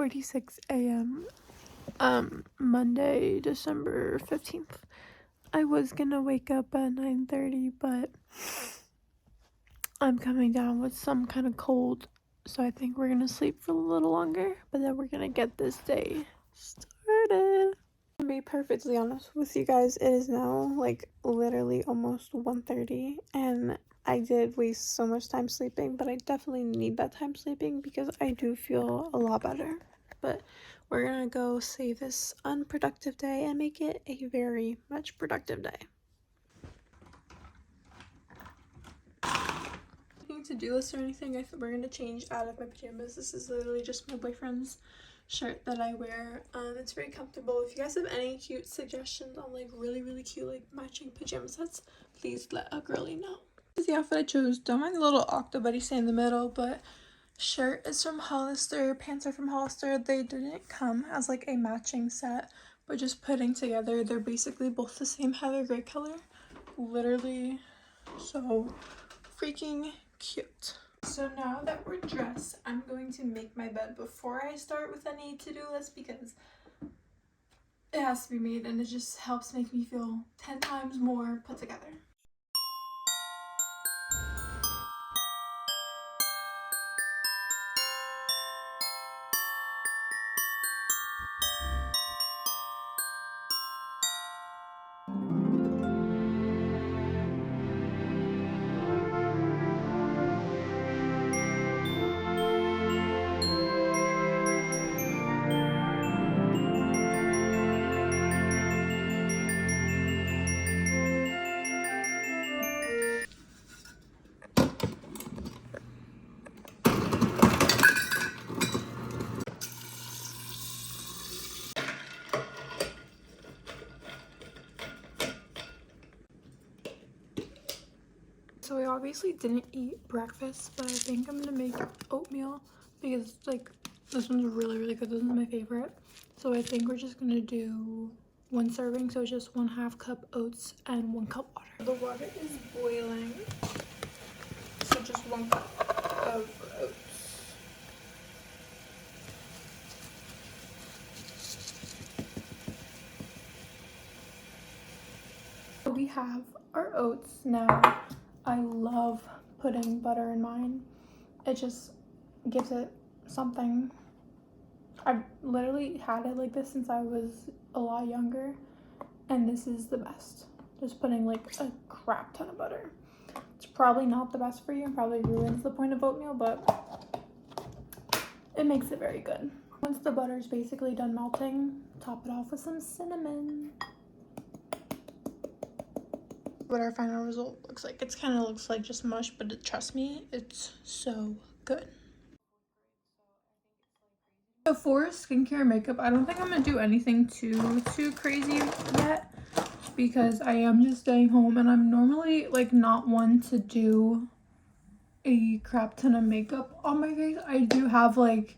8:46 a.m. Monday, December 15th. I was gonna wake up at 9:30, but I'm coming down with some kind of cold, so I think we're gonna sleep for a little longer, but then we're gonna get this day started. To be perfectly honest with you guys, it is now like literally almost 1:30, and I did waste so much time sleeping, but I definitely need that time sleeping because I do feel a lot better. But we're gonna go save this unproductive day and make it a very much productive day. To-do list or anything, we're gonna change out of my pajamas. This is literally just my boyfriend's shirt that I wear. It's very comfortable. If you guys have any cute suggestions on like really cute like matching pajama sets, please let a girly know. This is the outfit I chose. Don't mind the little Octobuddy stay in the middle, but shirt is from Hollister, pants are from Hollister. They didn't come as like a matching set, but just putting together, they're basically both the same heather gray color. Literally so freaking cute. So now that we're dressed, I'm going to make my bed before I start with any to-do list because it has to be made and it just helps make me feel 10 times more put together. So I obviously didn't eat breakfast, but I think I'm gonna make oatmeal because like this one's really good. This one's my favorite. So I think we're just gonna do one serving, so it's just 1/2 cup oats and 1 cup water. The water is boiling, so just 1 cup of oats. So we have our oats now. I love putting butter in mine. It just gives it something. I've literally had it like this since I was a lot younger, and this is the best. Just putting like a crap ton of butter. It's probably not the best for you and probably ruins the point of oatmeal, but it makes it very good. Once the butter is basically done melting, top it off with some cinnamon. What our final result looks like. It kind of looks like just mush, but trust me, it's so good. So for skincare and makeup, I don't think I'm gonna do anything too crazy yet because I am just staying home, and I'm normally like not one to do a crap ton of makeup on my face. I do have like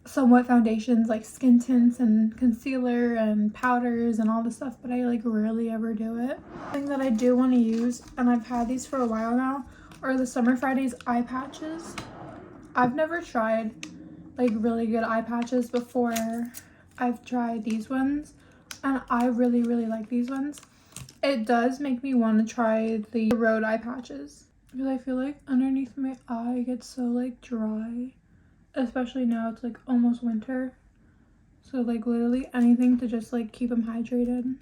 somewhat foundations like skin tints and concealer and powders and all this stuff, but I like rarely ever do it. The thing that I do want to use, and I've had these for a while now, are the Summer Fridays eye patches. I've never tried like really good eye patches before. I've tried these ones and I really like these ones. It does make me want to try the Rhode eye patches because I feel like underneath my eye it gets so like dry, especially now it's like almost winter, so like literally anything to just like keep them hydrated.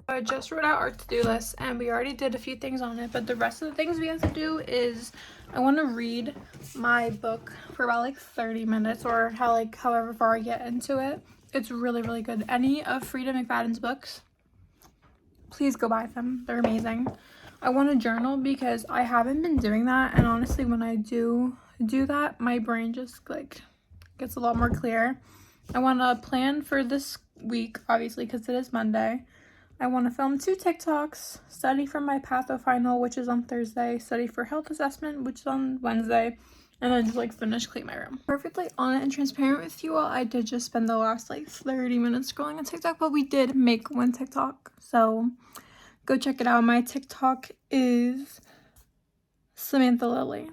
I just wrote out our to-do list and we already did a few things on it, but the rest of the things we have to do is I want to read my book for about like 30 minutes or however far I get into it. It's really good. Any of Frida McFadden's books, please go buy them. They're amazing. I want to journal because I haven't been doing that, and honestly when I do that, my brain just like gets a lot more clear. I want to plan for this week, obviously, because it is Monday. I want to film 2 TikToks, study for my patho final, which is on Thursday, study for health assessment, which is on Wednesday, and then just like finish clean my room. Perfectly honest and transparent with you all, I did just spend the last like 30 minutes scrolling on TikTok, but we did make 1 TikTok, so go check it out. My TikTok is Samantha Lily.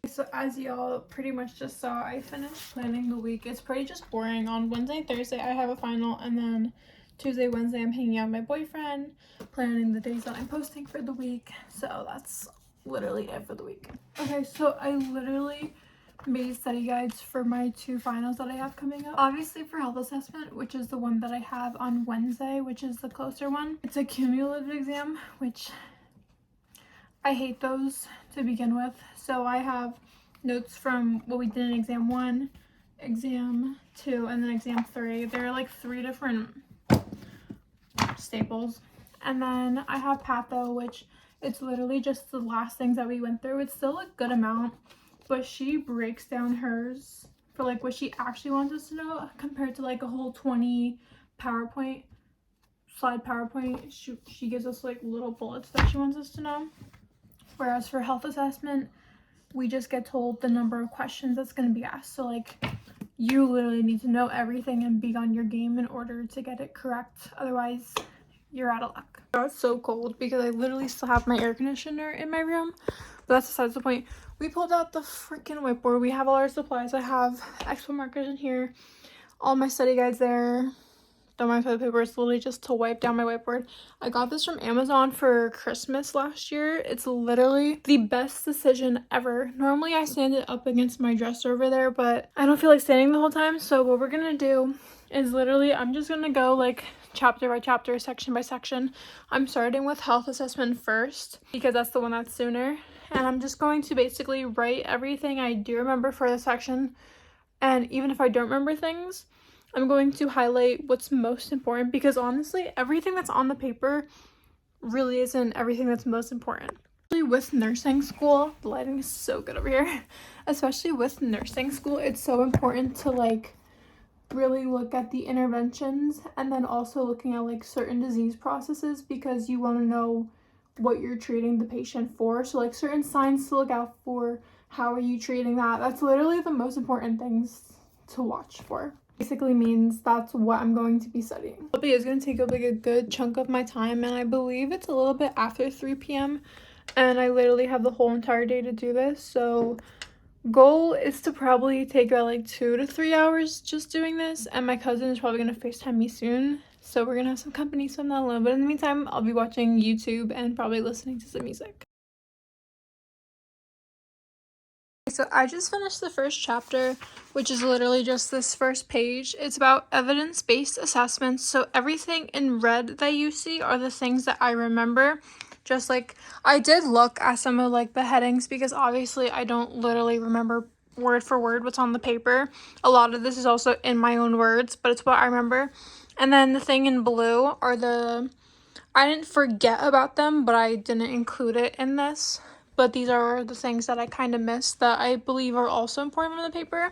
So as y'all pretty much just saw, I finished planning the week. It's pretty just boring. On Wednesday, Thursday, I have a final, and then Tuesday, Wednesday, I'm hanging out with my boyfriend, planning the days that I'm posting for the week. So that's literally it for the week. Okay, so I literally made study guides for my 2 finals that I have coming up. Obviously for health assessment, which is the one that I have on Wednesday, which is the closer one. It's a cumulative exam, which I hate those to begin with. So I have notes from what we did in exam 1, exam 2, and then exam 3. There are like 3 different staples. And then I have patho, which it's literally just the last things that we went through. It's still a good amount, but she breaks down hers for like what she actually wants us to know compared to like a whole 20 slide PowerPoint. She gives us like little bullets that she wants us to know. Whereas for health assessment, we just get told the number of questions that's going to be asked. So like you literally need to know everything and be on your game in order to get it correct. Otherwise, you're out of luck. It's so cold because I literally still have my air conditioner in my room. But that's besides the point. We pulled out the freaking whiteboard. We have all our supplies. I have expo markers in here. All my study guides there. Don't mind toilet paper. It's literally just to wipe down my whiteboard. I got this from Amazon for Christmas last year. It's literally the best decision ever. Normally I stand it up against my dresser over there, but I don't feel like standing the whole time. So what we're gonna do is literally I'm just gonna go like chapter by chapter, section by section. I'm starting with health assessment first because that's the one that's sooner. And I'm just going to basically write everything I do remember for the section. And even if I don't remember things, I'm going to highlight what's most important because honestly, everything that's on the paper really isn't everything that's most important. Especially with nursing school, the lighting is so good over here. Especially with nursing school, it's so important to like really look at the interventions and then also looking at like certain disease processes because you want to know what you're treating the patient for. So like certain signs to look out for, how are you treating that? That's literally the most important things to watch for. Basically means that's what I'm going to be studying. It is going to take up like a good chunk of my time, and I believe it's a little bit after 3 p.m. and I literally have the whole entire day to do this. So goal is to probably take about like 2 to 3 hours just doing this, and my cousin is probably going to FaceTime me soon. So we're going to have some company, so I'm not alone. But in the meantime, I'll be watching YouTube and probably listening to some music. So I just finished the first chapter, which is literally just this first page. It's about evidence-based assessments. So everything in red that you see are the things that I remember. Just like I did look at some of like the headings because obviously I don't literally remember word for word what's on the paper. A lot of this is also in my own words, but it's what I remember. And then the thing in blue are I didn't forget about them, but I didn't include it in this. But these are the things that I kind of missed that I believe are also important from the paper.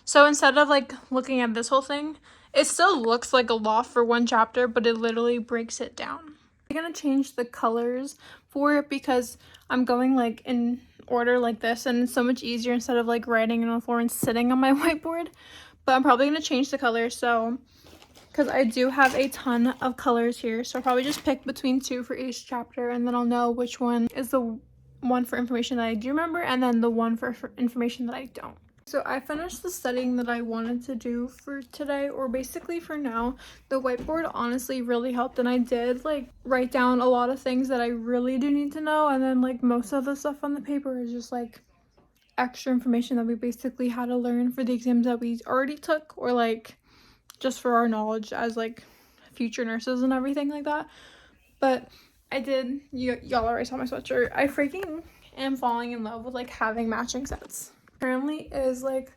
So instead of like looking at this whole thing, it still looks like a lot for one chapter, but it literally breaks it down. I'm gonna change the colors for it because I'm going like in order like this, and it's so much easier instead of like writing on the floor and sitting on my whiteboard. But I'm probably gonna change the colors so because I do have a ton of colors here, so I'll probably just pick between 2 for each chapter, and then I'll know which one is the one for information that I do remember and then the one for information that I don't. So I finished the studying that I wanted to do for today, or basically for now. The whiteboard honestly really helped, and I did like write down a lot of things that I really do need to know, and then like most of the stuff on the paper is just like extra information that we basically had to learn for the exams that we already took, or like just for our knowledge as like future nurses and everything like that. But I did, y'all already saw my sweatshirt. I freaking am falling in love with like having matching sets. Currently it is like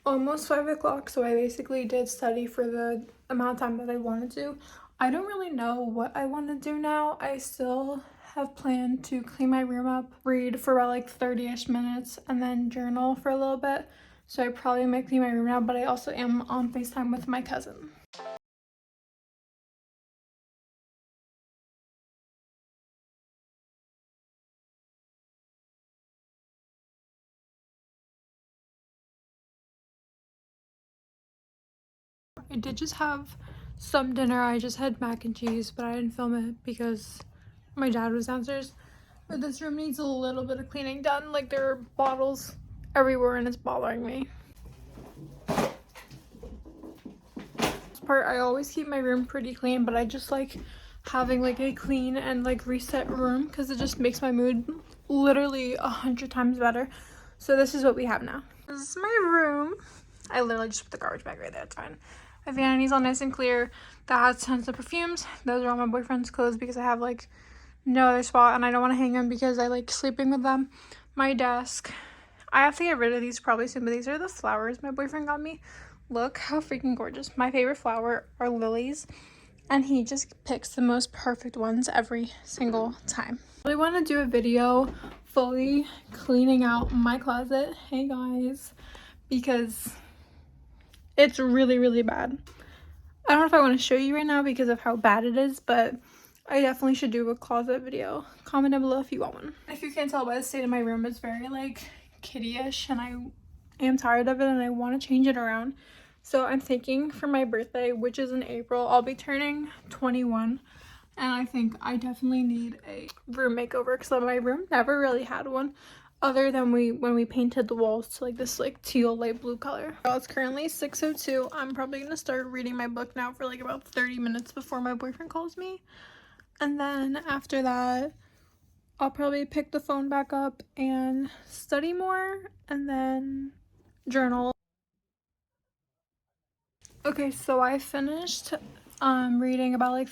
almost 5 o'clock, so I basically did study for the amount of time that I wanted to. I don't really know what I want to do now. I still have planned to clean my room up, read for about like 30-ish minutes, and then journal for a little bit. So I probably might clean my room now, but I also am on FaceTime with my cousin. I did just have some dinner. I just had mac and cheese, but I didn't film it because my dad was downstairs. But this room needs a little bit of cleaning done. Like, there are bottles everywhere and it's bothering me. This part, I always keep my room pretty clean, but I just like having like a clean and like reset room because it just makes my mood literally 100 times better. So this is what we have now. This is my room. I literally just put the garbage bag right there. It's fine. My vanity's all nice and clear. That has tons of perfumes. Those are all my boyfriend's clothes because I have like no other spot and I don't want to hang them because I like sleeping with them. My desk. I have to get rid of these probably soon, but these are the flowers my boyfriend got me. Look how freaking gorgeous. My favorite flower are lilies, and he just picks the most perfect ones every single time. I really want to do a video fully cleaning out my closet. Hey guys, because it's really, really bad. I don't know if I want to show you right now because of how bad it is, but I definitely should do a closet video. Comment down below if you want one. If you can't tell by the state of my room, it's very like kiddie-ish and I am tired of it and I want to change it around. So I'm thinking for my birthday, which is in April, I'll be turning 21. And I think I definitely need a room makeover because my room never really had one other than when we painted the walls to like this like teal light blue color. Well, it's currently 6:02. I'm probably gonna start reading my book now for like about 30 minutes before my boyfriend calls me. And then after that, I'll probably pick the phone back up and study more and then journal. Okay, so I finished reading about like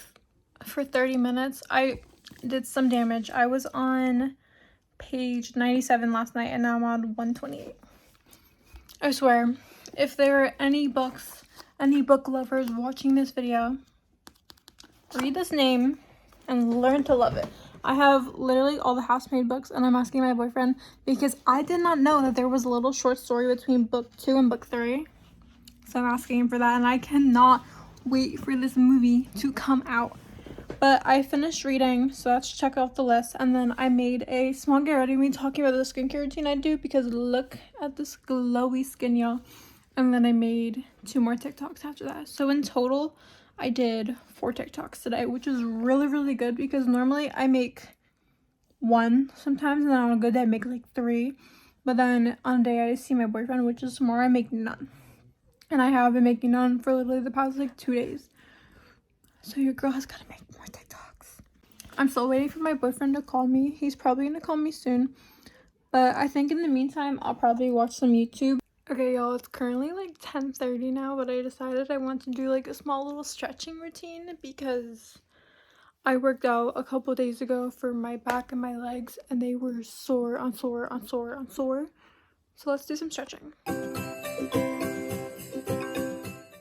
for 30 minutes. I did some damage. I was on page 97 last night and now I'm on 128. I swear, if there are any book lovers watching this video, read this name and learn to love it. I have literally all the Housemaid books and I'm asking my boyfriend because I did not know that there was a little short story between book 2 and book 3. So I'm asking him for that and I cannot wait for this movie to come out. But I finished reading, so let's check off the list. And then I made a small get ready me talking about the skincare routine I do because look at this glowy skin, y'all. And then I made 2 more TikToks after that. So in total, I did 4 TikToks today, which is really, really good because normally I make 1 sometimes, and then on a good day I make like 3. But then on a day I see my boyfriend, which is tomorrow, I make none. And I have been making none for literally the past like 2 days. So your girl has got to make more TikToks. I'm still waiting for my boyfriend to call me. He's probably going to call me soon. But I think in the meantime, I'll probably watch some YouTube. Okay, y'all, it's currently like 10:30 now, but I decided I want to do like a small little stretching routine because I worked out a couple days ago for my back and my legs and they were sore on sore on sore on sore. So let's do some stretching.